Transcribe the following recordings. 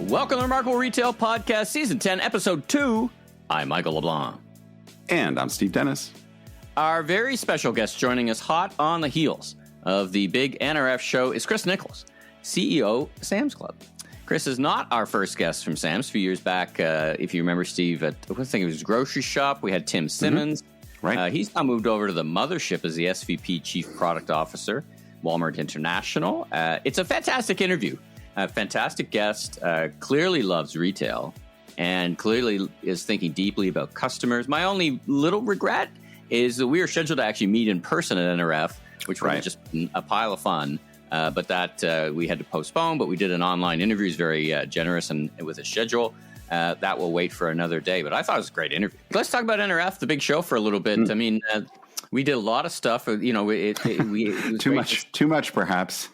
Welcome to the Remarkable Retail Podcast, Season 10, Episode 2. I'm Michael LeBlanc. And I'm Steve Dennis. Our very special guest joining us hot on the heels of the big NRF show is Chris Nichols, CEO Sam's Club. Chris is not our first guest from Sam's. A few years back, if you remember, Steve, I think it was Grocery Shop, we had Tim Simmons. Mm-hmm. Right. He's now moved over to the mothership as the SVP Chief Product Officer, Walmart International. It's a fantastic interview. A fantastic guest, clearly loves retail and clearly is thinking deeply about customers. My only little regret is that we were scheduled to actually meet in person at NRF, which would have just been a pile of fun. But that we had to postpone, but we did an online interview. It's very generous and with a schedule. That will wait for another day. But I thought it was a great interview. Let's talk about NRF, the big show, for a little bit. I mean, we did a lot of stuff. You know, it was too much, perhaps.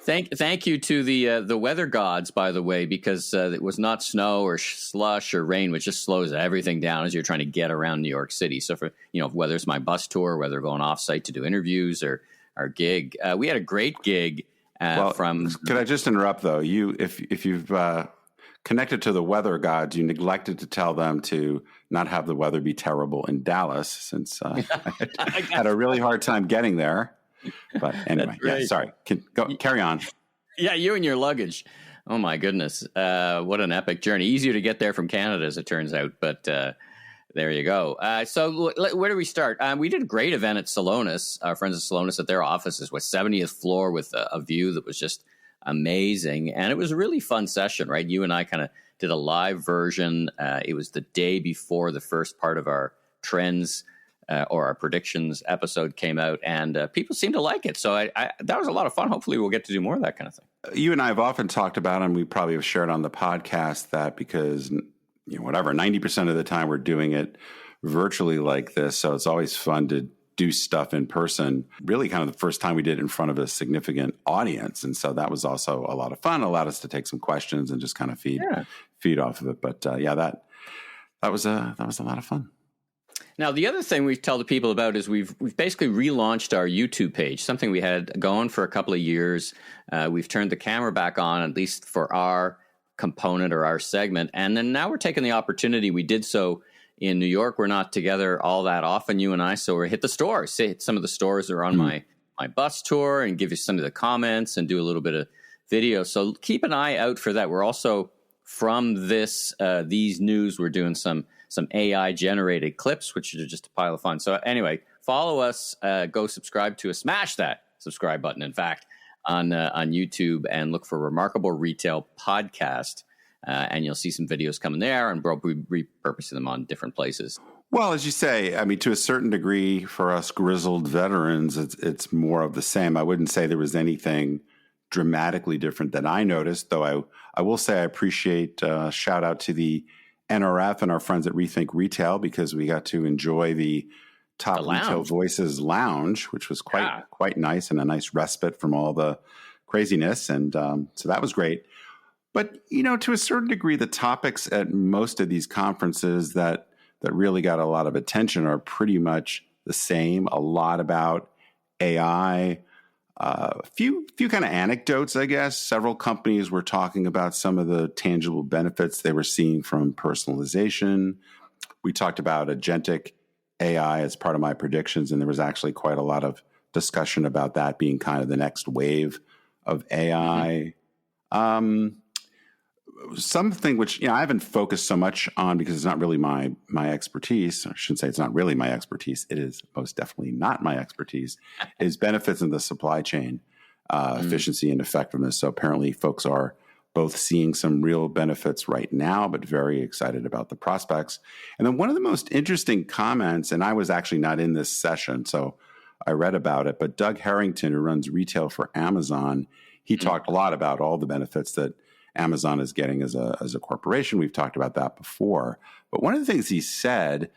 Thank you to the weather gods, by the way, because it was not snow or slush or rain, which just slows everything down as you're trying to get around New York City. So for, you know, whether it's my bus tour, whether going off site to do interviews or our gig, we had a great gig. Could I just interrupt though? If you've connected to the weather gods, you neglected to tell them to not have the weather be terrible in Dallas, since I had a really hard time getting there. But anyway, yeah, sorry. Carry on. Yeah, you and your luggage. Oh, my goodness. What an epic journey. Easier to get there from Canada, as it turns out. But there you go. So where do we start? We did a great event at Salonis, our friends at Salonis, at their offices, with 70th floor with a view that was just amazing. And it was a really fun session, right? You and I kind of did a live version. It was the day before the first part of our trends or our predictions episode came out, and people seemed to like it. So that was a lot of fun. Hopefully we'll get to do more of that kind of thing. You and I have often talked about, and we probably have shared on the podcast, that because, 90% of the time we're doing it virtually like this. So it's always fun to do stuff in person. Really kind of the first time we did it in front of a significant audience. And so that was also a lot of fun. Allowed us to take some questions and just kind of feed off of it. But that was a lot of fun. Now, the other thing we tell the people about is we've basically relaunched our YouTube page, something we had going for a couple of years. We've turned the camera back on, at least for our component or our segment. And then now we're taking the opportunity. We did so in New York. We're not together all that often, you and I. So we hit the stores, hit some of the stores that are on my bus tour, and give you some of the comments and do a little bit of video. So keep an eye out for that. We're also, from these news, we're doing some AI generated clips, which are just a pile of fun. So anyway, follow us, go subscribe to us, smash that subscribe button, in fact, on YouTube, and look for Remarkable Retail Podcast. And you'll see some videos coming there, and we'll be repurposing them on different places. Well, as you say, I mean, to a certain degree, for us grizzled veterans, it's more of the same. I wouldn't say there was anything dramatically different that I noticed, though I will say I appreciate shout out to the NRF and our friends at Rethink Retail, because we got to enjoy the Top Retail Voices Lounge, which was quite nice, and a nice respite from all the craziness. And so that was great. But, to a certain degree, the topics at most of these conferences that really got a lot of attention are pretty much the same. A lot about AI. A few kind of anecdotes, I guess. Several companies were talking about some of the tangible benefits they were seeing from personalization. We talked about agentic AI as part of my predictions, and there was actually quite a lot of discussion about that being kind of the next wave of AI. Something which I haven't focused so much on because it's not really my expertise. I shouldn't say it's not really my expertise. It is most definitely not my expertise. Is benefits in the supply chain, efficiency and effectiveness. So apparently, folks are both seeing some real benefits right now, but very excited about the prospects. And then one of the most interesting comments, and I was actually not in this session, so I read about it. But Doug Harrington, who runs retail for Amazon, he talked a lot about all the benefits that Amazon is getting as a corporation. We've talked about that before. But one of the things he said,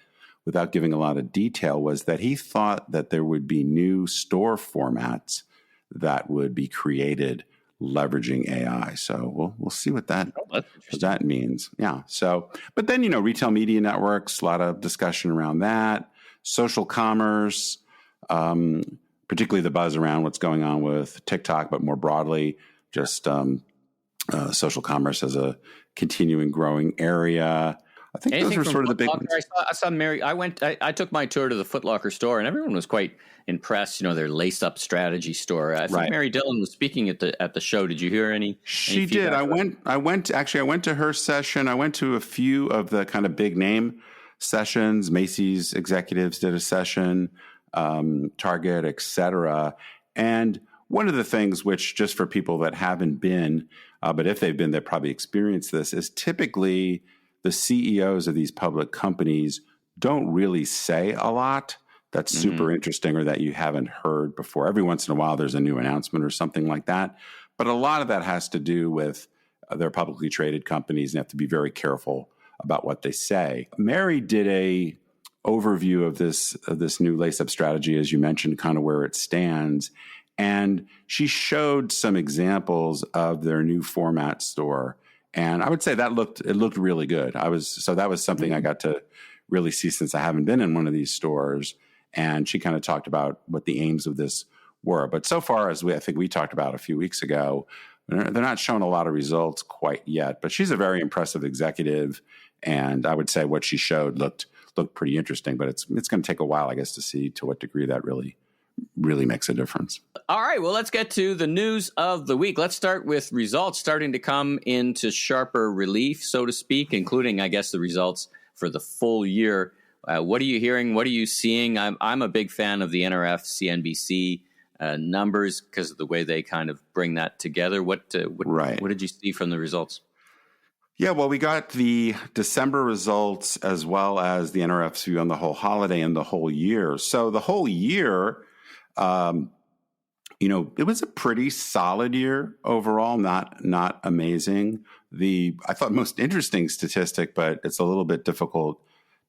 without giving a lot of detail, was that he thought that there would be new store formats that would be created leveraging AI. So we'll see what that means. Yeah. So, but then, retail media networks, a lot of discussion around that, social commerce, particularly the buzz around what's going on with TikTok, but more broadly, just social commerce as a continuing growing area. I think Anything those are from sort of the Foot big Locker? ones. I saw Mary. I took my tour to the Foot Locker store, and everyone was quite impressed. You know, their lace-up strategy store. I think Mary Dillon was speaking at the show. Did you hear any? She did. I went to her session. I went to a few of the kind of big name sessions. Macy's executives did a session, Target, etc. And one of the things which, just for people that haven't been, but if they've been, they probably experienced this, is typically the CEOs of these public companies don't really say a lot that's super interesting or that you haven't heard before. Every once in a while, there's a new announcement or something like that. But a lot of that has to do with they're publicly traded companies and have to be very careful about what they say. Mary did a overview of this new lace-up strategy, as you mentioned, kind of where it stands. And she showed some examples of their new format store. And I would say it looked really good. That was something I got to really see since I haven't been in one of these stores. And she kind of talked about what the aims of this were. But so far, I think we talked about a few weeks ago, they're not showing a lot of results quite yet. But she's a very impressive executive. And I would say what she showed looked pretty interesting. But it's going to take a while, I guess, to see to what degree that really makes a difference. All right, well, let's get to the news of the week. Let's start with results starting to come into sharper relief, so to speak, including, I guess, the results for the full year. What are you hearing? What are you seeing? I'm a big fan of the NRF CNBC numbers because of the way they kind of bring that together. What did you see from the results? Yeah, well, we got the December results as well as the NRF's view on the whole holiday and the whole year. So the whole year, it was a pretty solid year overall, not amazing. I thought most interesting statistic, but it's a little bit difficult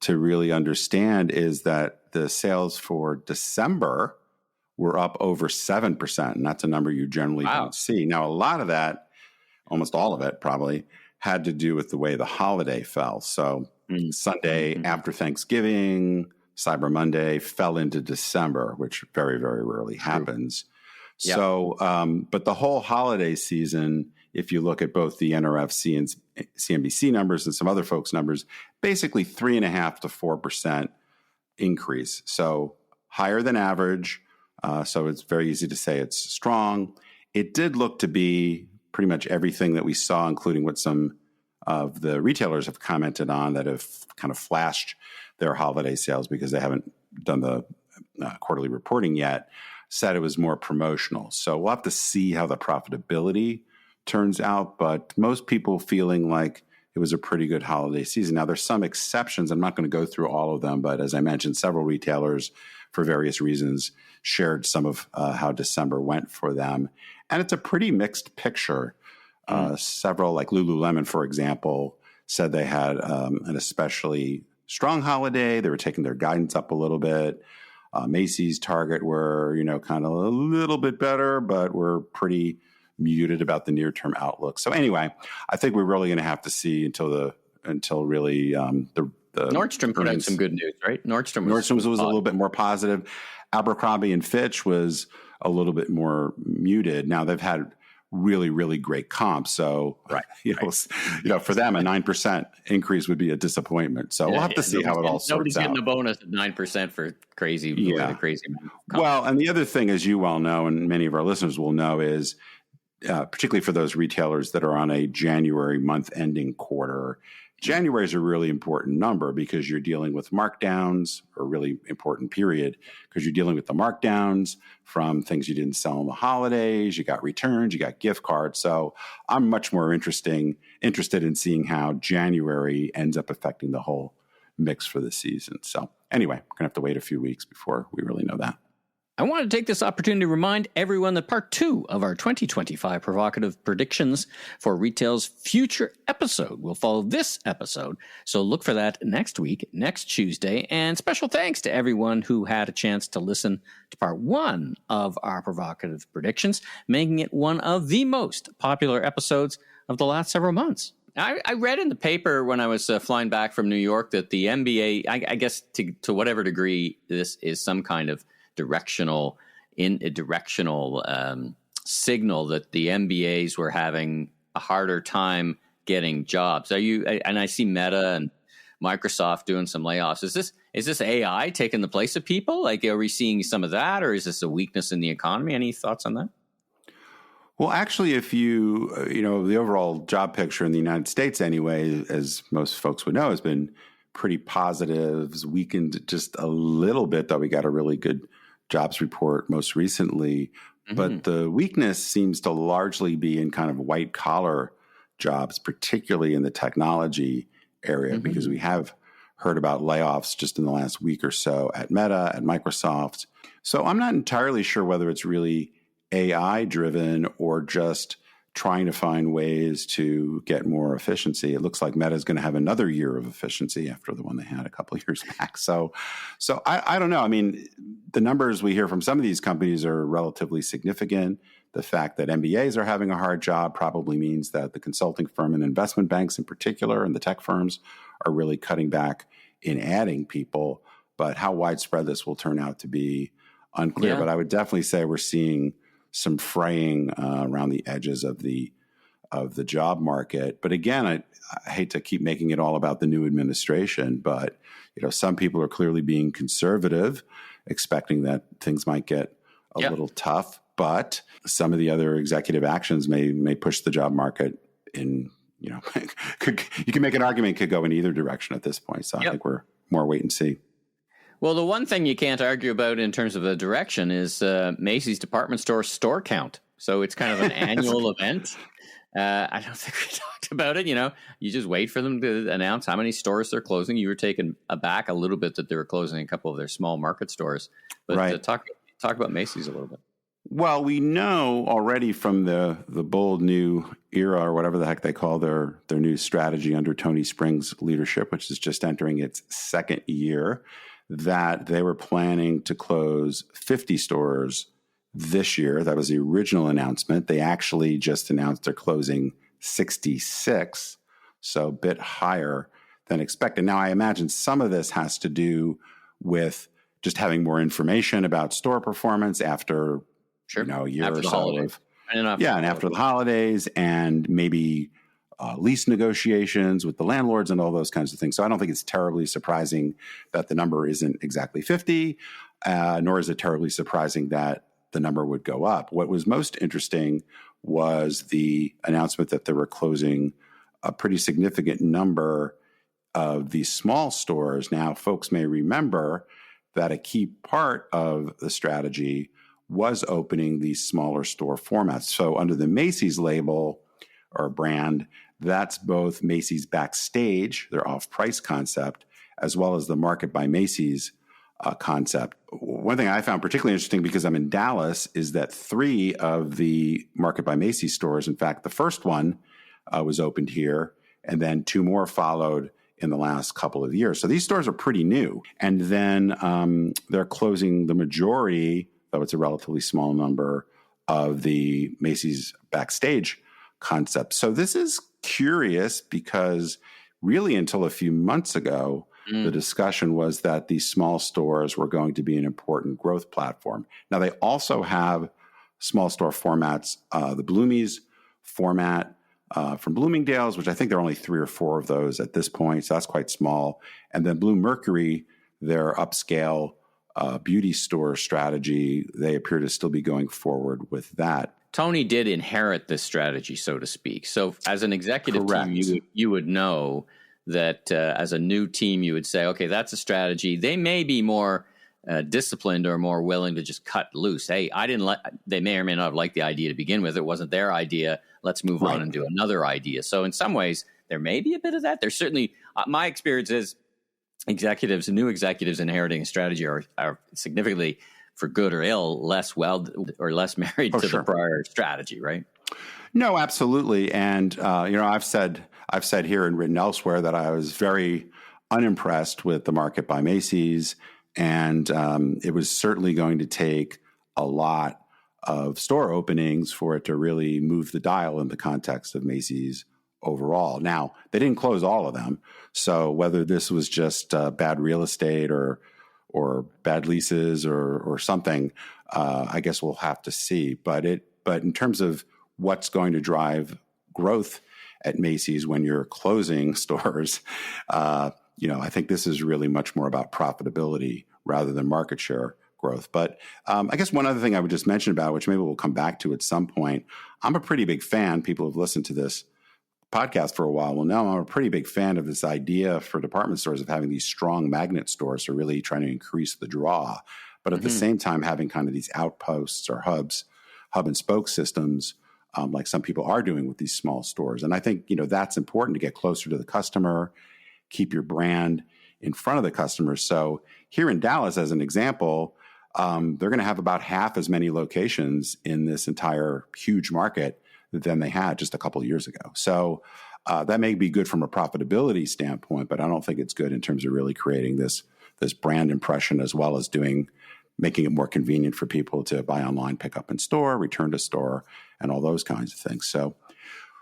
to really understand, is that the sales for December were up over 7%. And that's a number you generally don't see. Now, a lot of that, almost all of it probably, had to do with the way the holiday fell. So Sunday after Thanksgiving, Cyber Monday fell into December, which very, very rarely happens. Yep. So, but the whole holiday season, if you look at both the NRF and CNBC numbers and some other folks' numbers, basically 3.5% to 4% increase. So higher than average. So it's very easy to say it's strong. It did look to be pretty much everything that we saw, including what some of the retailers have commented on that have kind of flashed their holiday sales because they haven't done the quarterly reporting yet, said it was more promotional. So we'll have to see how the profitability turns out, but most people feeling like it was a pretty good holiday season. Now, there's some exceptions. I'm not going to go through all of them, but as I mentioned, several retailers, for various reasons, shared some of how December went for them. And it's a pretty mixed picture. Several, like Lululemon, for example, said they had an especially strong holiday. They were taking their guidance up a little bit. Macy's, Target were, kind of a little bit better, but were pretty muted about the near-term outlook. So anyway, I think we're really going to have to see until really the Nordstrom put out some good news, right? Nordstrom's was a little bit more positive. Abercrombie and Fitch was a little bit more muted. Now they've had really, really great comps. So, for them, a 9% increase would be a disappointment. So we'll have to see how it all sorts out. Nobody's getting a bonus at 9% for crazy. Crazy. Well, and the other thing, as you well know, and many of our listeners will know, is particularly for those retailers that are on a January month ending quarter, January is a really important number because you're dealing with markdowns, or a really important period because you're dealing with the markdowns from things you didn't sell in the holidays. You got returns, you got gift cards. So I'm much more interested in seeing how January ends up affecting the whole mix for the season. So anyway, we're going to have to wait a few weeks before we really know that. I want to take this opportunity to remind everyone that part 2 of our 2025 provocative predictions for retail's future episode will follow this episode. So look for that next week, next Tuesday. And special thanks to everyone who had a chance to listen to part 1 of our provocative predictions, making it one of the most popular episodes of the last several months. I read in the paper when I was flying back from New York that the NBA, I guess to whatever degree this is some kind of directional signal that the MBAs were having a harder time getting jobs. And I see Meta and Microsoft doing some layoffs. Is this AI taking the place of people? Like, are we seeing some of that, or is this a weakness in the economy? Any thoughts on that? Well, actually, if the overall job picture in the United States anyway, as most folks would know, has been pretty positive. It's weakened just a little bit, though we got a really good jobs report most recently. Mm-hmm. But the weakness seems to largely be in kind of white collar jobs, particularly in the technology area, because we have heard about layoffs just in the last week or so at Meta, at Microsoft. So I'm not entirely sure whether it's really AI driven or just trying to find ways to get more efficiency. It looks like Meta is going to have another year of efficiency after the one they had a couple of years back. So I don't know. I mean, the numbers we hear from some of these companies are relatively significant. The fact that MBAs are having a hard job probably means that the consulting firm and investment banks in particular and the tech firms are really cutting back in adding people. But how widespread this will turn out to be unclear. Yeah. But I would definitely say we're seeing some fraying around the edges of the job market. But again, I hate to keep making it all about the new administration, but some people are clearly being conservative, expecting that things might get a little tough. But some of the other executive actions may push the job market in. You can make an argument could go in either direction at this point. So I think we're more wait and see. Well, the one thing you can't argue about in terms of the direction is Macy's department store count. So it's kind of an annual event. I don't think we talked about it. You just wait for them to announce how many stores they're closing. You were taken aback a little bit that they were closing a couple of their small market stores. But talk about Macy's a little bit. Well, we know already from the bold new era, or whatever the heck they call their new strategy under Tony Spring's leadership, which is just entering its second year, that they were planning to close 50 stores this year. That was the original announcement. They actually just announced they're closing 66, so a bit higher than expected. Now, I imagine some of this has to do with just having more information about store performance after a year or so of and after the holidays, and maybe lease negotiations with the landlords and all those kinds of things. So I don't think it's terribly surprising that the number isn't exactly 50, nor is it terribly surprising that the number would go up. What was most interesting was the announcement that they were closing a pretty significant number of these small stores. Now, folks may remember that a key part of the strategy was opening these smaller store formats. So under the Macy's label or brand, that's both Macy's Backstage, their off-price concept, as well as the Market by Macy's concept. One thing I found particularly interesting, because I'm in Dallas, is that 3 of the Market by Macy's stores, in fact, the first one was opened here, and then 2 more followed in the last couple of years. So these stores are pretty new. And then they're closing the majority, though it's a relatively small number, of the Macy's Backstage concept. So this is curious because really until a few months ago, the discussion was that these small stores were going to be an important growth platform. Now, they also have small store formats, the Bloomies format from Bloomingdale's, which I think there are only 3 or 4 of those at this point. So that's quite small. And then Blue Mercury, their upscale beauty store strategy, they appear to still be going forward with that. Tony did inherit this strategy, so to speak. So as an executive team, you would know that as a new team, you would say, okay, that's a strategy. They may be more disciplined or more willing to just cut loose. Hey, they may or may not have liked the idea to begin with. It wasn't their idea. Let's move on and do another idea. So in some ways, there may be a bit of that. There's certainly, my experience is new executives inheriting a strategy are significantly, for good or ill, less married to the prior strategy, right? No, absolutely. And I've said here and written elsewhere that I was very unimpressed with the Market by Macy's, and it was certainly going to take a lot of store openings for it to really move the dial in the context of Macy's overall. Now, they didn't close all of them, so whether this was just bad real estate or bad leases or something, I guess we'll have to see. But in terms of what's going to drive growth at Macy's when you're closing stores. I think this is really much more about profitability rather than market share growth. But I guess one other thing I would just mention about, which maybe we'll come back to at some point, I'm a pretty big fan. People who've listened to this podcast for a while will know I'm a pretty big fan of this idea for department stores of having these strong magnet stores, so really trying to increase the draw, but at the same time having kind of these outposts or hub and spoke systems, like some people are doing with these small stores. And I think, that's important to get closer to the customer, keep your brand in front of the customer. So here in Dallas, as an example, they're going to have about half as many locations in this entire huge market than they had just a couple of years ago. So that may be good from a profitability standpoint, but I don't think it's good in terms of really creating this brand impression, as well as making it more convenient for people to buy online, pick up in store, return to store, and all those kinds of things. So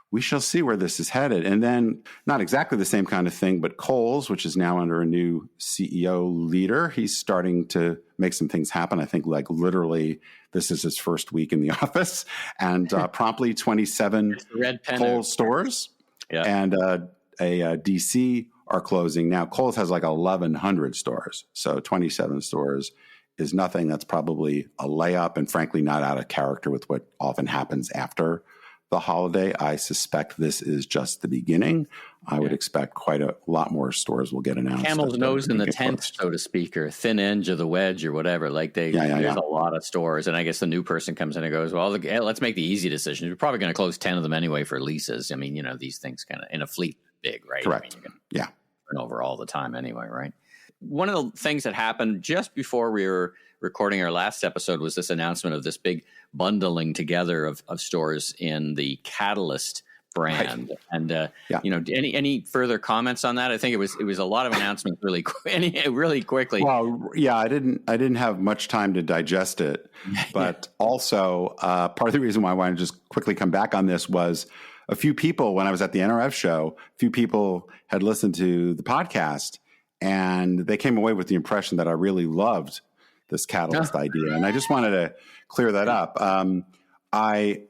we shall see where this is headed. And then not exactly the same kind of thing, but Kohl's, which is now under a new CEO leader, he's starting to make some things happen. I think like literally this is his first week in the office, and promptly 27 Kohl's stores and a DC are closing. Now Kohl's has like 1,100 stores. So 27 stores is nothing. That's probably a layup, and frankly not out of character with what often happens after the holiday. I suspect this is just the beginning. I would expect quite a lot more stores will get announced. Camel's nose in the tent, so to speak, or thin edge of the wedge, or whatever. Like there's a lot of stores, and I guess the new person comes in and goes, "Well, let's make the easy decision. We're probably going to close 10 of them anyway for leases." I mean, these things kind of in a fleet big, right? Correct. I mean, you can turn over all the time anyway, right? One of the things that happened just before we were recording our last episode was this announcement of this big bundling together of stores in the Catalyst brand. Right. And, any further comments on that? I think it was a lot of announcements really quickly. Well, yeah, I didn't have much time to digest it, but also part of the reason why I wanted to just quickly come back on this was a few people, when I was at the NRF show, a few people had listened to the podcast, and they came away with the impression that I really loved this Catalyst idea. And I just wanted to clear that up. I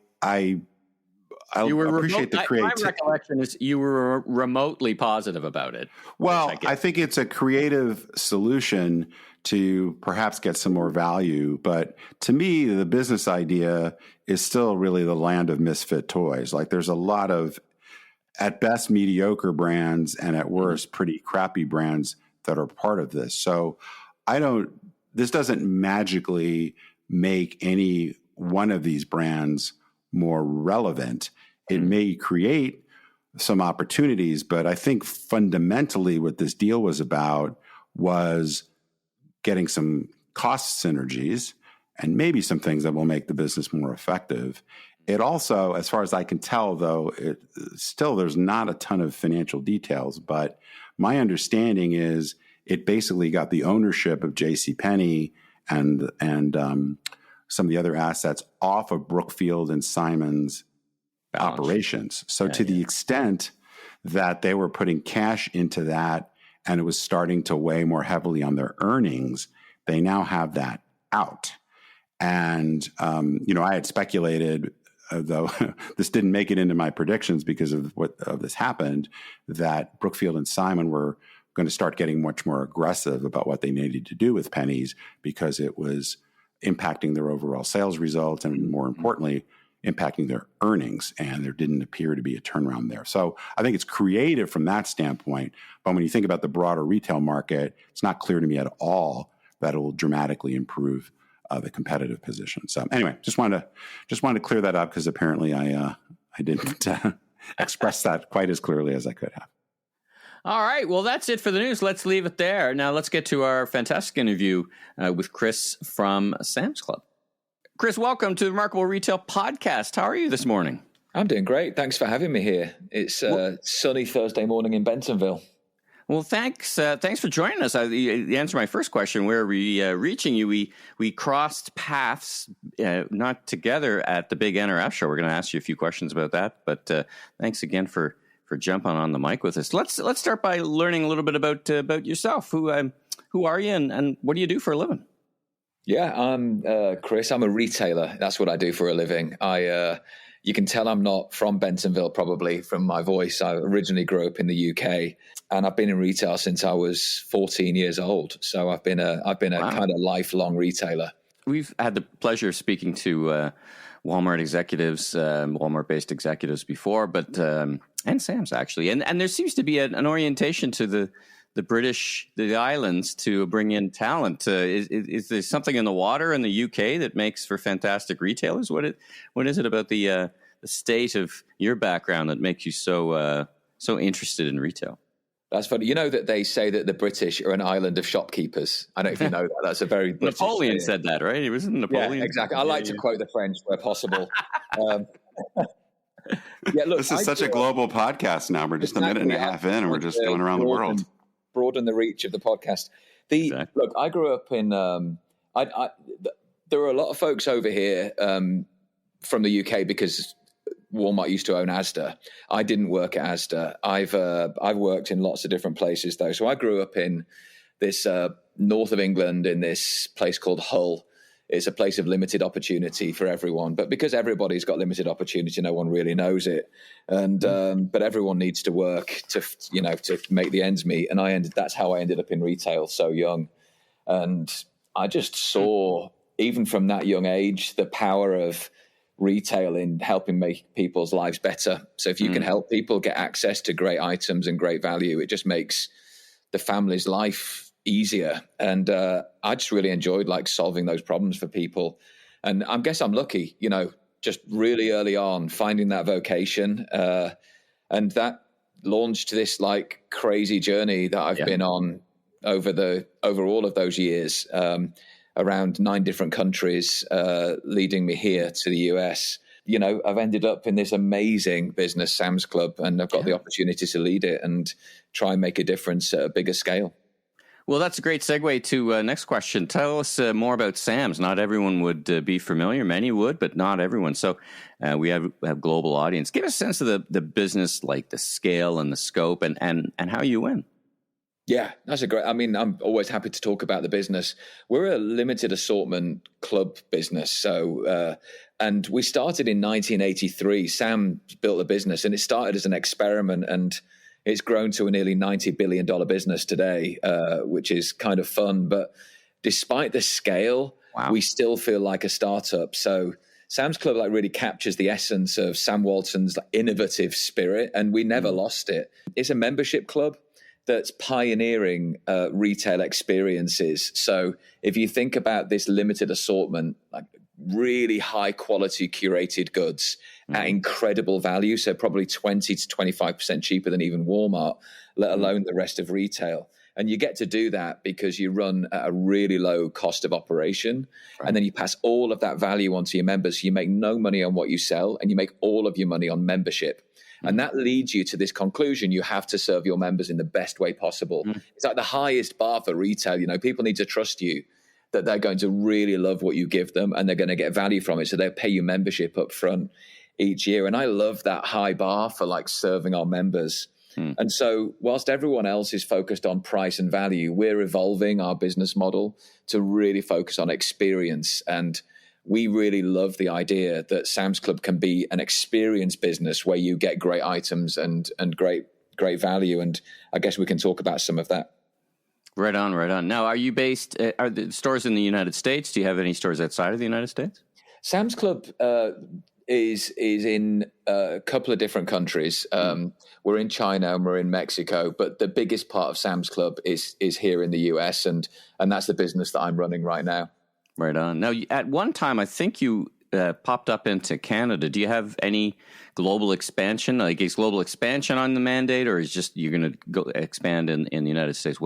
appreciate the creativity. My recollection is you were remotely positive about it. Well, I think it's a creative solution to perhaps get some more value. But to me, the business idea is still really the land of misfit toys. Like there's a lot of, at best, mediocre brands, and at worst, pretty crappy brands that are part of this. So this doesn't magically make any one of these brands more relevant. It may create some opportunities, but I think fundamentally what this deal was about was getting some cost synergies and maybe some things that will make the business more effective. It also, as far as I can tell, though, there's not a ton of financial details, but my understanding is it basically got the ownership of JCPenney and some of the other assets off of Brookfield and Simon's operations. So to the extent that they were putting cash into that and it was starting to weigh more heavily on their earnings, they now have that out. And, I had speculated, though this didn't make it into my predictions because of this happened, that Brookfield and Simon were going to start getting much more aggressive about what they needed to do with pennies because it was impacting their overall sales results and, more importantly, impacting their earnings. And there didn't appear to be a turnaround there. So I think it's creative from that standpoint. But when you think about the broader retail market, it's not clear to me at all that it will dramatically improve the competitive position. So anyway, just wanted to clear that up because apparently I didn't express that quite as clearly as I could have. All right. Well, that's it for the news. Let's leave it there. Now let's get to our fantastic interview with Chris from Sam's Club. Chris, welcome to the Remarkable Retail Podcast. How are you this morning? I'm doing great. Thanks for having me here. It's a sunny Thursday morning in Bentonville. Well, thanks for joining us. The answer to my first question, where are we reaching you? We crossed paths, not together at the big NRF show. We're going to ask you a few questions about that. But thanks again for jumping on the mic with us. Let's start by learning a little bit about yourself. Who are you and what do you do for a living? Yeah, I'm Chris. I'm a retailer. That's what I do for a living. I You can tell I'm not from Bentonville, probably from my voice. I originally grew up in the UK, and I've been in retail since I was 14 years old. So I've been a kind of lifelong retailer. We've had the pleasure of speaking to Walmart executives, Walmart-based executives before, but and Sam's actually, and there seems to be an orientation to the British, the islands, to bring in talent. Is there something in the water in the UK that makes for fantastic retailers? What is it about the state of your background that makes you so interested in retail? That's funny. You know that they say that the British are an island of shopkeepers. I don't know if you know that. That's a very British Napoleon said that, right? It wasn't Napoleon. Yeah, exactly. I like to quote the French where possible. Look, this is such a global podcast now. We're just a minute and a half in, and we're just going around the world. Broaden the reach of the podcast. Look, I grew up in. There are a lot of folks over here from the UK because Walmart used to own Asda. I didn't work at Asda. I've worked in lots of different places though. So I grew up in this north of England in this place called Hull. It's a place of limited opportunity for everyone, but because everybody's got limited opportunity, no one really knows it. And but everyone needs to work to make the ends meet. And that's how I ended up in retail so young. And I just saw, even from that young age, the power of retail in helping make people's lives better. So if you can help people get access to great items and great value, it just makes the family's life easier. And I just really enjoyed solving those problems for people. And I guess I'm lucky, just really early on finding that vocation. And that launched this crazy journey that I've been on over all of those years, around 9 different countries, leading me here to the US. I've ended up in this amazing business, Sam's Club, and I've got the opportunity to lead it and try and make a difference at a bigger scale. Well, that's a great segue to next question. Tell us more about Sam's. Not everyone would be familiar. Many would, but not everyone. So we have global audience. Give us a sense of the business, like the scale and the scope, and how you win. Yeah, that's I'm always happy to talk about the business. We're a limited assortment club business. So, and we started in 1983. Sam built a business, and it started as an experiment, and it's grown to a nearly $90 billion business today, which is kind of fun. But despite the scale, we still feel like a startup. So Sam's Club really captures the essence of Sam Walton's innovative spirit, and we never lost it. It's a membership club that's pioneering retail experiences. So if you think about this limited assortment, really high quality curated goods at incredible value, so probably 20 to 25% cheaper than even Walmart, let alone the rest of retail. And you get to do that because you run at a really low cost of operation. Right. And then you pass all of that value onto your members. So you make no money on what you sell, and you make all of your money on membership. And that leads you to this conclusion: you have to serve your members in the best way possible. It's the highest bar for retail. People need to trust you that they're going to really love what you give them, and they're going to get value from it. So they'll pay you membership up front each year. And I love that high bar for serving our members. And so whilst everyone else is focused on price and value, we're evolving our business model to really focus on experience. And we really love the idea that Sam's Club can be an experience business where you get great items and great value. And I guess we can talk about some of that. Right on, right on. Now, are you based, are the stores in the United States? Do you have any stores outside of the United States? Sam's Club is in a couple of different countries. We're in China and we're in Mexico, but the biggest part of Sam's Club is here in the US, and that's the business that I'm running right now. Right on. Now, at one time, I think you popped up into Canada. Do you have any global expansion? Is global expansion on the mandate, or is just you're going to go expand in the United States?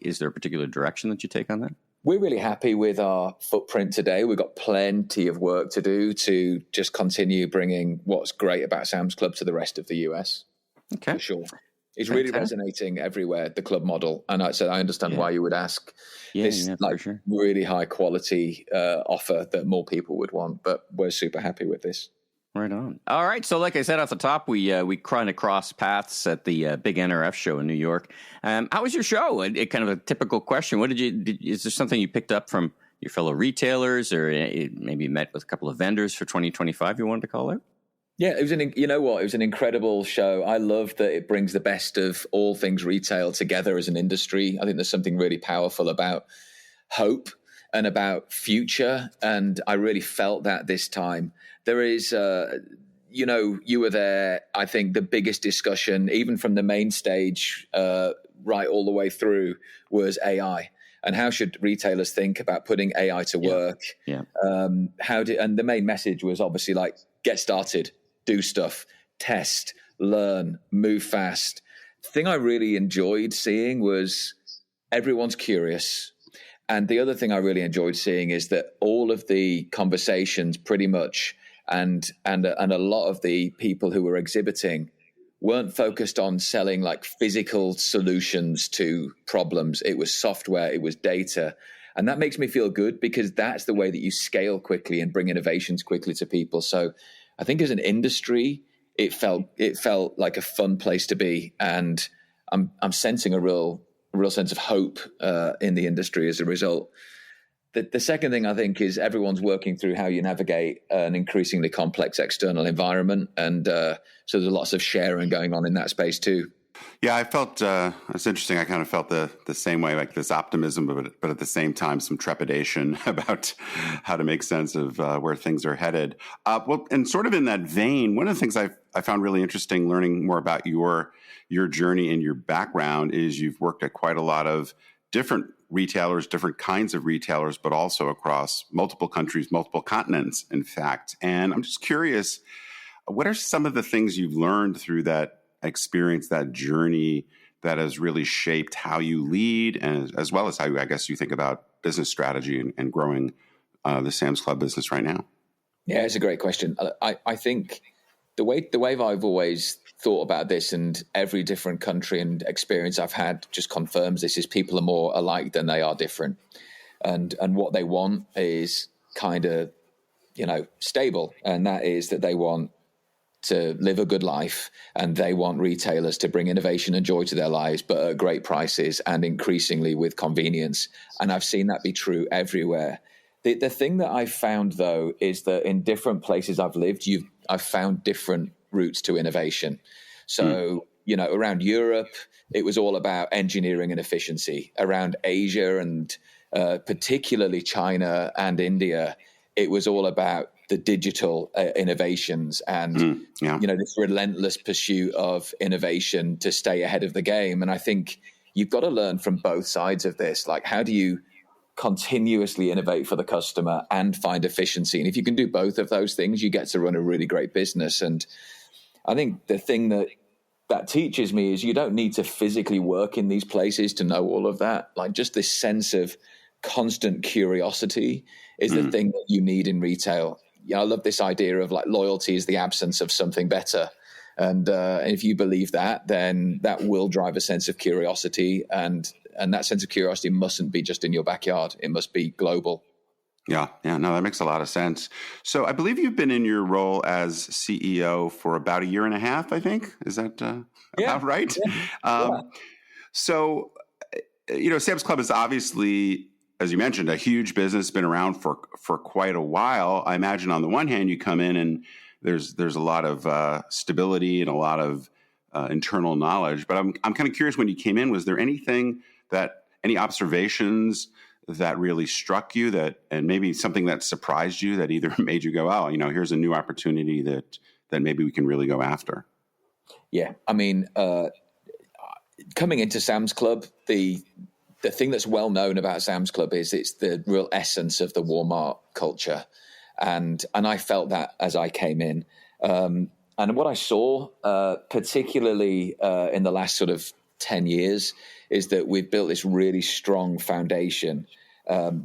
Is there a particular direction that you take on that? We're really happy with our footprint today. We've got plenty of work to do to just continue bringing what's great about Sam's Club to the rest of the US. Okay. For sure. It's really resonating everywhere, the club model. And I understand why you would ask. It's for sure. Really high quality offer that more people would want, but we're super happy with this. Right on. All right. So like I said off the top, we kind of crossed paths at the big NRF show in New York. How was your show? Kind of a typical question. Is there something you picked up from your fellow retailers, or maybe met with a couple of vendors for 2025 you wanted to call out? Yeah, it was you know what? It was an incredible show. I love that it brings the best of all things retail together as an industry. I think there's something really powerful about hope and about future. And I really felt that this time. There is, you were there. I think the biggest discussion, even from the main stage, right all the way through, was AI. And how should retailers think about putting AI to work? Yeah. And the main message was obviously like, get started. Do stuff, test, learn, move fast. The thing I really enjoyed seeing was everyone's curious. And the other thing I really enjoyed seeing is that all of the conversations pretty much and a lot of the people who were exhibiting weren't focused on selling like physical solutions to problems. It was software, it was data. And that makes me feel good because that's the way that you scale quickly and bring innovations quickly to people. So I think as an industry, it felt like a fun place to be, and I'm sensing a real sense of hope in the industry as a result. The second thing I think is everyone's working through how you navigate an increasingly complex external environment, and so there's lots of sharing going on in that space too. Yeah, I felt it's interesting. I kind of felt the same way, like this optimism, but at the same time, some trepidation about how to make sense of where things are headed. Well, and sort of in that vein, one of the things I found really interesting learning more about your journey and your background is you've worked at quite a lot of different retailers, different kinds of retailers, but also across multiple countries, multiple continents, in fact. And I'm just curious, what are some of the things you've learned through that experience, that journey, that has really shaped how you lead, and as well as how I guess you think about business strategy and growing the Sam's Club business right now? Yeah, it's a great question. I think the way I've always thought about this, and every different country and experience I've had just confirms this, is people are more alike than they are different, and what they want is kind of stable, and that is that they want to live a good life, and they want retailers to bring innovation and joy to their lives, but at great prices and increasingly with convenience. And I've seen that be true everywhere. The thing that I've found, though, is that in different places I've lived, I've found different routes to innovation. So, around Europe, it was all about engineering and efficiency. Around Asia and particularly China and India, it was all about the digital innovations and this relentless pursuit of innovation to stay ahead of the game. And I think you've got to learn from both sides of this. Like, how do you continuously innovate for the customer and find efficiency? And if you can do both of those things, you get to run a really great business. And I think the thing that teaches me is you don't need to physically work in these places to know all of that. Like, just this sense of constant curiosity is the thing that you need in retail. I love this idea of like loyalty is the absence of something better. And if you believe that, then that will drive a sense of curiosity. And that sense of curiosity mustn't be just in your backyard. It must be global. Yeah. No, that makes a lot of sense. So I believe you've been in your role as CEO for about a year and a half, I think. Is that about right? Yeah. So, Sam's Club is obviously, as you mentioned, a huge business, been around for quite a while. I imagine on the one hand, you come in and there's a lot of stability and a lot of internal knowledge. But I'm kind of curious, when you came in, was there any observations that really struck you, and maybe something that surprised you that either made you go, oh, here's a new opportunity that maybe we can really go after? Yeah. I mean, coming into Sam's Club, the thing that's well known about Sam's Club is it's the real essence of the Walmart culture. And I felt that as I came in. And what I saw, particularly in the last sort of 10 years, is that we've built this really strong foundation,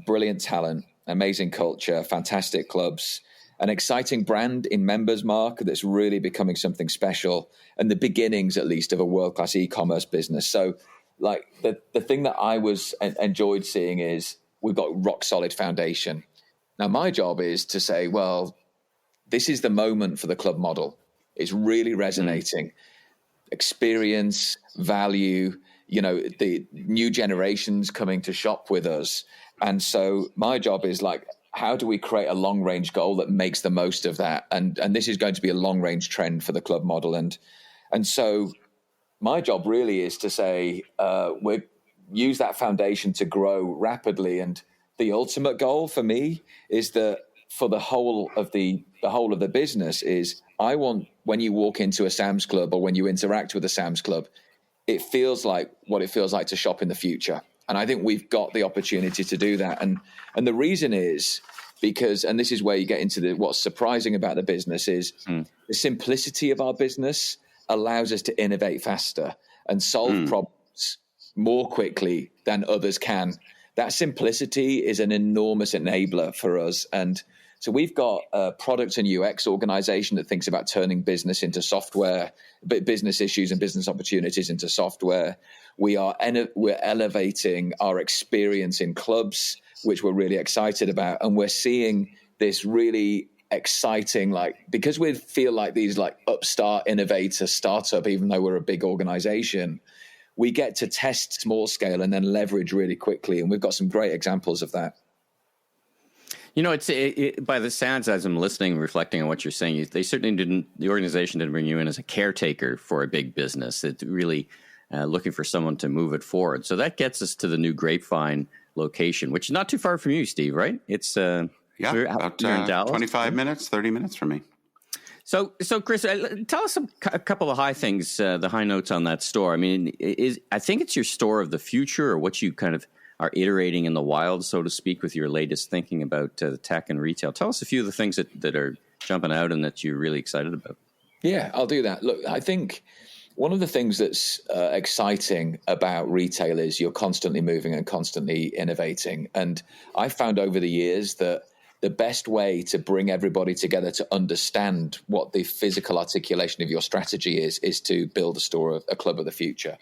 brilliant talent, amazing culture, fantastic clubs, an exciting brand in Members Mark that's really becoming something special, and the beginnings, at least, of a world-class e-commerce business. So, like, the thing that I enjoyed seeing is we've got rock solid foundation. Now, my job is to say, well, this is the moment for the club model. It's really resonating. Experience, value, the new generations coming to shop with us. And so my job is like, how do we create a long range goal that makes the most of that? And this is going to be a long range trend for the club model. And so my job really is to say, we use that foundation to grow rapidly. And the ultimate goal for me is that for the whole of the business is, I want, when you walk into a Sam's Club or when you interact with a Sam's Club, it feels like what it feels like to shop in the future. And I think we've got the opportunity to do that. And the reason is because, and this is where you get into what's surprising about the business is the simplicity of our business allows us to innovate faster and solve problems more quickly than others can. That simplicity is an enormous enabler for us. And so we've got a product and UX organization that thinks about turning business into software, business issues and business opportunities into software. We're elevating our experience in clubs, which we're really excited about. And we're seeing this really exciting, because we feel like these upstart innovator startup, even though we're a big organization, we get to test small scale and then leverage really quickly. And we've got some great examples of that. It's by the sounds, as I'm listening, reflecting on what you're saying, the organization didn't bring you in as a caretaker for a big business. It's really looking for someone to move it forward. So that gets us to the new Grapevine location, which is not too far from you, Steve, right? It's about 25 minutes, 30 minutes from me. So Chris, tell us a couple of high things, the high notes on that store. I mean, I think it's your store of the future, or what you kind of are iterating in the wild, so to speak, with your latest thinking about tech and retail. Tell us a few of the things that are jumping out and that you're really excited about. Yeah, I'll do that. Look, I think one of the things that's exciting about retail is you're constantly moving and constantly innovating. And I found over the years that the best way to bring everybody together to understand what the physical articulation of your strategy is to build a club of the future.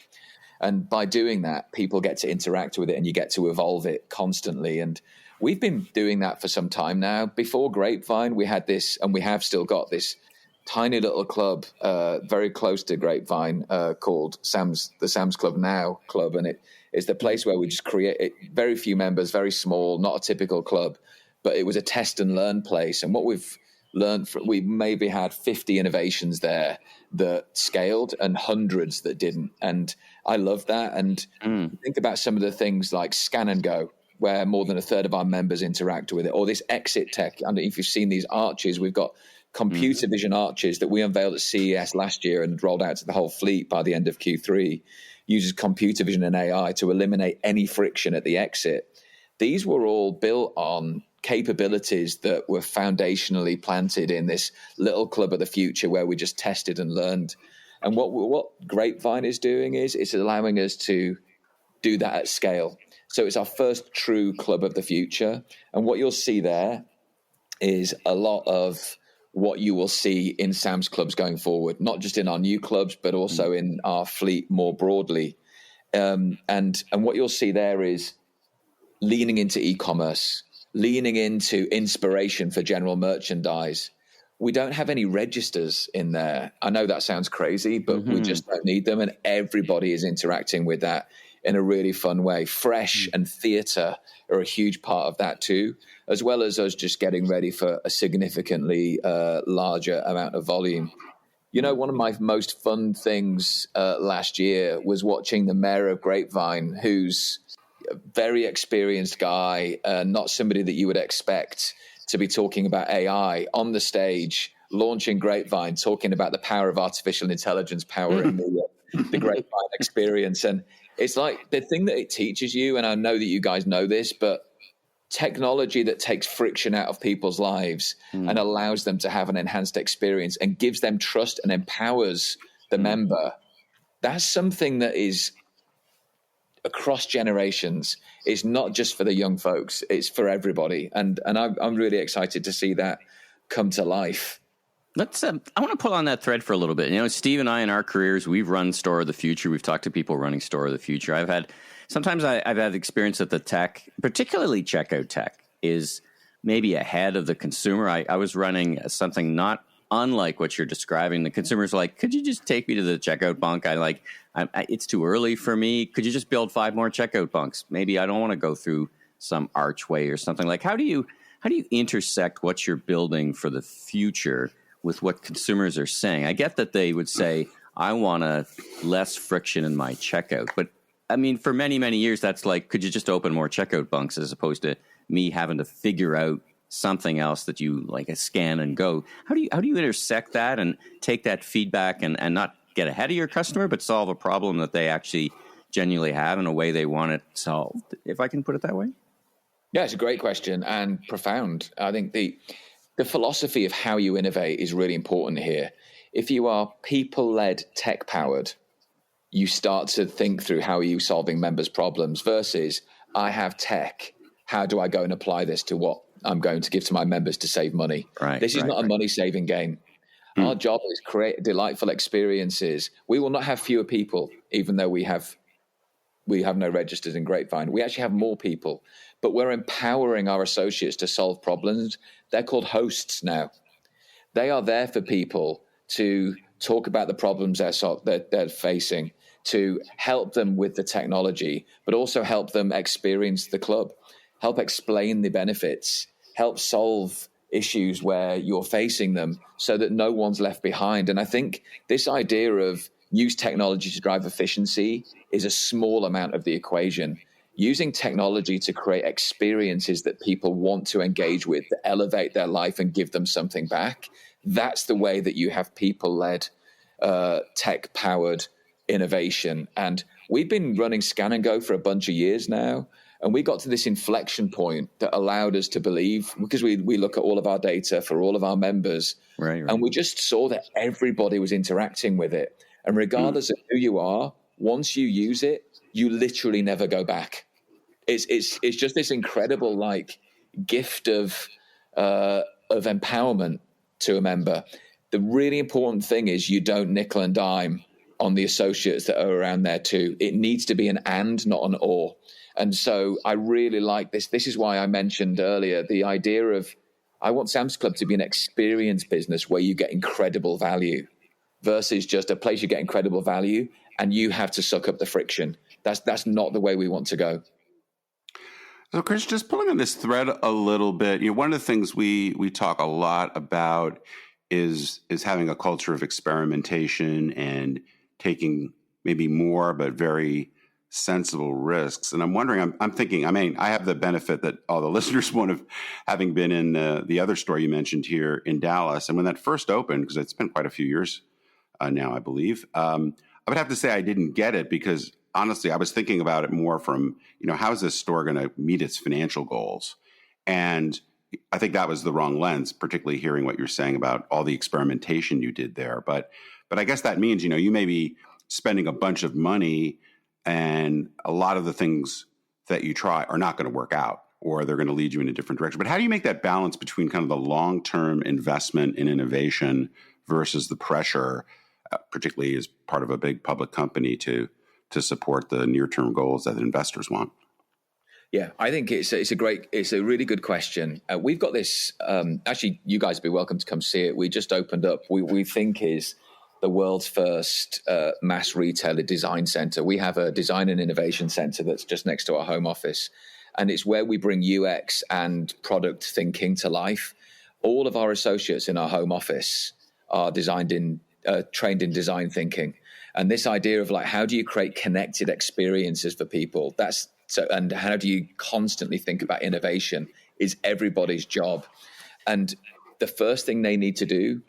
And by doing that, people get to interact with it and you get to evolve it constantly. And we've been doing that for some time now. Before Grapevine, we had this, and we have still got this tiny little club very close to Grapevine called the Sam's Club Now Club. And it is the place where we just create it, very few members, very small, not a typical club, but it was a test and learn place. And what we've learned, we maybe had 50 innovations there that scaled and hundreds that didn't. And I love that. And think about some of the things like Scan and Go, where more than a third of our members interact with it, or this exit tech. I don't know if you've seen these arches. We've got computer vision arches that we unveiled at CES last year and rolled out to the whole fleet by the end of Q3, uses computer vision and AI to eliminate any friction at the exit. These were all built on capabilities that were foundationally planted in this little club of the future where we just tested and learned. And what Grapevine is doing is it's allowing us to do that at scale. So it's our first true club of the future. And what you'll see there is a lot of what you will see in Sam's Clubs going forward, not just in our new clubs, but also in our fleet more broadly. And what you'll see there is leaning into e-commerce, leaning into inspiration for general merchandise. We don't have any registers in there. I know that sounds crazy, but we just don't need them. And everybody is interacting with that in a really fun way. Fresh and theater are a huge part of that too, as well as us just getting ready for a significantly larger amount of volume. You know, one of my most fun things last year was watching the mayor of Grapevine, who's a very experienced guy, not somebody that you would expect to be talking about AI on the stage, launching Grapevine, talking about the power of artificial intelligence, powering the Grapevine experience. And it's like the thing that it teaches you, and I know that you guys know this, but technology that takes friction out of people's lives and allows them to have an enhanced experience and gives them trust and empowers the member, that's something that is across generations. It's not just for the young folks, it's for everybody. And I'm really excited to see that come to life. Let's. I want to pull on that thread for a little bit. You know, Steve and I, in our careers, we've run Store of the Future. We've talked to people running Store of the Future. I've had experience that the tech, particularly checkout tech, is maybe ahead of the consumer. I was running something not unlike what you're describing. The consumer's like, could you just take me to the checkout bunk? It's too early for me. Could you just build 5 more checkout bunks? Maybe I don't want to go through some archway or something. Like, how do you how do you intersect what you're building for the future with what consumers are saying? I get that they would say, I want less friction in my checkout. But I mean, for many, many years, that's like, could you just open more checkout bunks as opposed to me having to figure out something else that you like a scan and go? How do you intersect that and take that feedback and not get ahead of your customer, but solve a problem that they actually genuinely have in a way they want it solved, if I can put it that way? Yeah, it's a great question and profound. I think the philosophy of how you innovate is really important here. If you are people-led, tech-powered, you start to think through how are you solving members' problems versus I have tech. How do I go and apply this to what I'm going to give to my members to save money? This is not a money-saving game. Our job is create delightful experiences. We will not have fewer people, even though we have no registers in Grapevine. We actually have more people, but we're empowering our associates to solve problems. They're called hosts now. They are there for people to talk about the problems they're facing, to help them with the technology, but also help them experience the club, help explain the benefits, help solve issues where you're facing them so that no one's left behind. And I think this idea of use technology to drive efficiency is a small amount of the equation. Using technology to create experiences that people want to engage with, that elevate their life and give them something back, that's the way that you have people-led, tech-powered innovation. And we've been running Scan and Go for a bunch of years now, and we got to this inflection point that allowed us to believe, because we look at all of our data for all of our members, right. And we just saw that everybody was interacting with it. And regardless of who you are, once you use it, you literally never go back. It's just this incredible like gift of empowerment to a member. The really important thing is you don't nickel and dime on the associates that are around there too. It needs to be an and, not an or. And so I really like this. This is why I mentioned earlier the idea of I want Sam's Club to be an experience business where you get incredible value versus just a place you get incredible value and you have to suck up the friction. That's not the way we want to go. So, Chris, just pulling on this thread a little bit, one of the things we talk a lot about is having a culture of experimentation and taking maybe more but very sensible risks. And I'm wondering, I'm thinking, I mean, I have the benefit that all the listeners won't have, having been in the other store you mentioned here in Dallas. And when that first opened, because it's been quite a few years now, I believe, I would have to say I didn't get it because honestly, I was thinking about it more from, how is this store going to meet its financial goals? And I think that was the wrong lens, particularly hearing what you're saying about all the experimentation you did there. But I guess that means, you may be spending a bunch of money and a lot of the things that you try are not going to work out or they're going to lead you in a different direction. But how do you make that balance between kind of the long-term investment in innovation versus the pressure, particularly as part of a big public company to support the near-term goals that investors want? Yeah, I think it's a really good question. We've got this, actually, you guys would be welcome to come see it. We just opened up, we think is the world's first mass retailer design center. We have a design and innovation center that's just next to our home office. And it's where we bring UX and product thinking to life. All of our associates in our home office are trained in design thinking. And this idea of like, how do you create connected experiences for people? And how do you constantly think about innovation is everybody's job. And the first thing they need to do,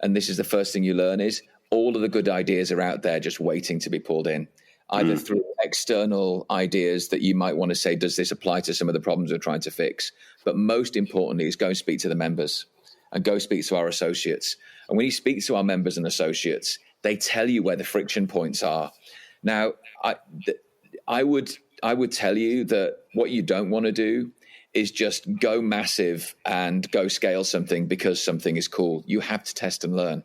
and this is the first thing you learn, is all of the good ideas are out there just waiting to be pulled in, either through external ideas that you might want to say, does this apply to some of the problems we're trying to fix? But most importantly is go and speak to the members and go speak to our associates. And when you speak to our members and associates, they tell you where the friction points are. Now, I would tell you that what you don't want to do is just go massive and go scale something because something is cool. You have to test and learn.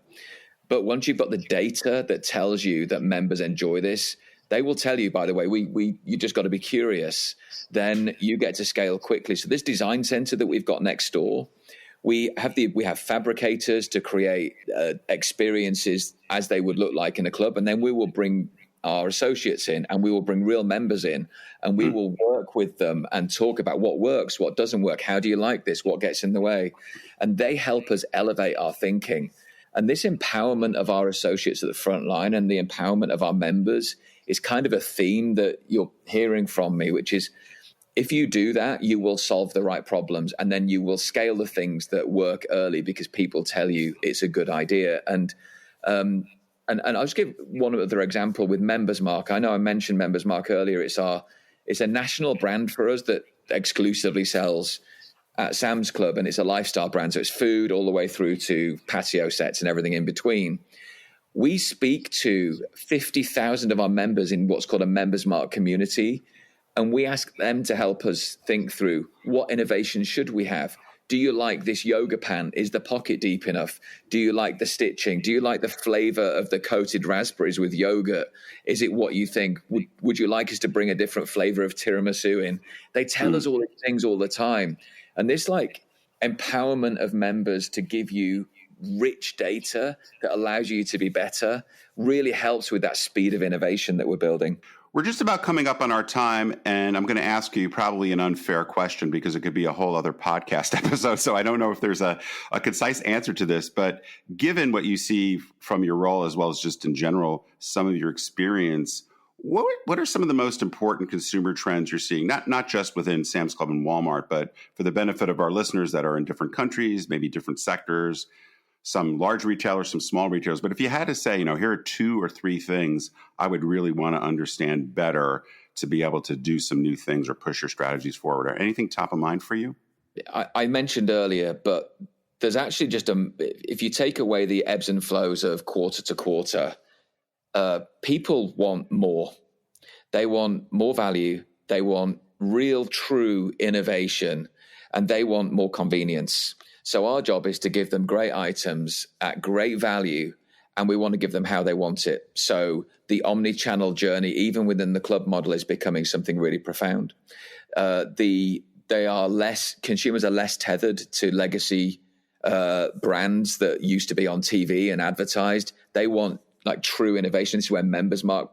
But once you've got the data that tells you that members enjoy this, they will tell you, by the way, you just got to be curious. Then you get to scale quickly. So this design center that we've got next door, we have fabricators to create experiences as they would look like in a club, and then we will bring our associates in, and we will bring real members in, and we will work with them and talk about what works, what doesn't work, how do you like this, what gets in the way. And they help us elevate our thinking. And this empowerment of our associates at the front line and the empowerment of our members is kind of a theme that you're hearing from me, which is, if you do that, you will solve the right problems, and then you will scale the things that work early because people tell you it's a good idea. And I'll just give one other example with Members Mark. I know I mentioned Members Mark earlier. It's a national brand for us that exclusively sells at Sam's Club, and it's a lifestyle brand. So it's food all the way through to patio sets and everything in between. We speak to 50,000 of our members in what's called a Members Mark community, and we ask them to help us think through what innovations should we have. Do you like this yoga pant? Is the pocket deep enough? Do you like the stitching? Do you like the flavor of the coated raspberries with yogurt? Is it what you think? Would you like us to bring a different flavor of tiramisu in? They tell us all these things all the time. And this like empowerment of members to give you rich data that allows you to be better really helps with that speed of innovation that we're building. We're just about coming up on our time, and I'm going to ask you probably an unfair question because it could be a whole other podcast episode. So I don't know if there's a concise answer to this, but given what you see from your role as well as just in general, some of your experience, what are some of the most important consumer trends you're seeing? Not just within Sam's Club and Walmart, but for the benefit of our listeners that are in different countries, maybe different sectors, some large retailers, some small retailers. But if you had to say, here are 2 or 3 things I would really want to understand better to be able to do some new things or push your strategies forward, or anything top of mind for you? I mentioned earlier, but there's actually just if you take away the ebbs and flows of quarter to quarter, people want more. They want more value. They want real, true innovation, and they want more convenience. So our job is to give them great items at great value, and we want to give them how they want it. So the omni-channel journey, even within the club model, is becoming something really profound. Consumers are less tethered to legacy brands that used to be on TV and advertised. They want like true innovation. This is where Members Mark,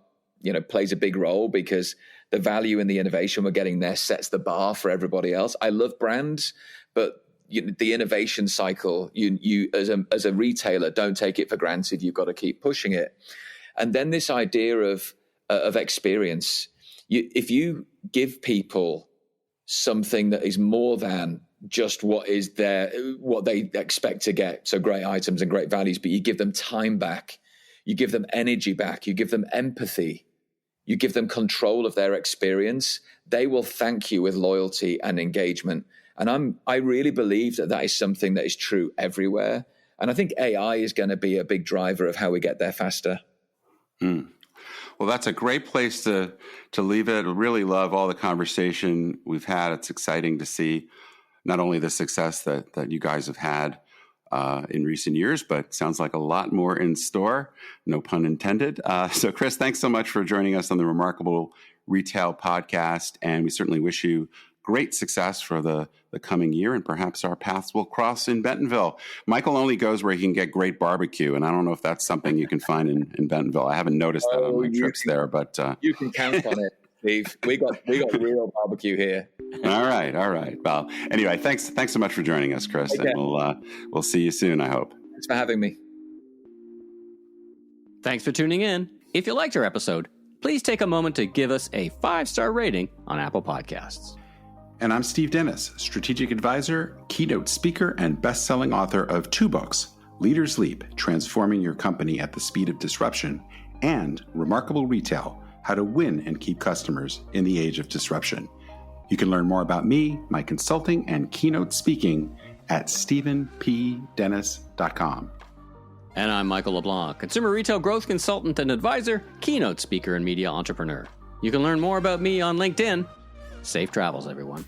plays a big role, because the value in the innovation we're getting there sets the bar for everybody else. I love brands, but the innovation cycle, you as a retailer, don't take it for granted. You've got to keep pushing it. And then this idea of experience. If you give people something that is more than just what they expect to get, so great items and great values, but you give them time back, you give them energy back, you give them empathy, you give them control of their experience, they will thank you with loyalty and engagement. And I really believe that is something that is true everywhere. And I think AI is going to be a big driver of how we get there faster. Well, that's a great place to leave it. I really love all the conversation we've had. It's exciting to see not only the success that you guys have had in recent years, but sounds like a lot more in store, no pun intended. So Chris, thanks so much for joining us on the Remarkable Retail Podcast. And we certainly wish you great success for the coming year, and perhaps our paths will cross in Bentonville. Michael only goes where he can get great barbecue, and I don't know if that's something you can find in Bentonville. I haven't noticed that on my trips there, but you can count on it, Steve. We got real barbecue here. All right. Well, anyway, thanks so much for joining us, Chris, and we'll see you soon, I hope. Thanks for having me. Thanks for tuning in. If you liked our episode, please take a moment to give us a 5-star rating on Apple Podcasts. And I'm Steve Dennis, strategic advisor, keynote speaker, and best-selling author of 2 books, Leaders Leap, Transforming Your Company at the Speed of Disruption, and Remarkable Retail, How to Win and Keep Customers in the Age of Disruption. You can learn more about me, my consulting, and keynote speaking at stephenpdennis.com. And I'm Michael LeBlanc, consumer retail growth consultant and advisor, keynote speaker, and media entrepreneur. You can learn more about me on LinkedIn. Safe travels, everyone.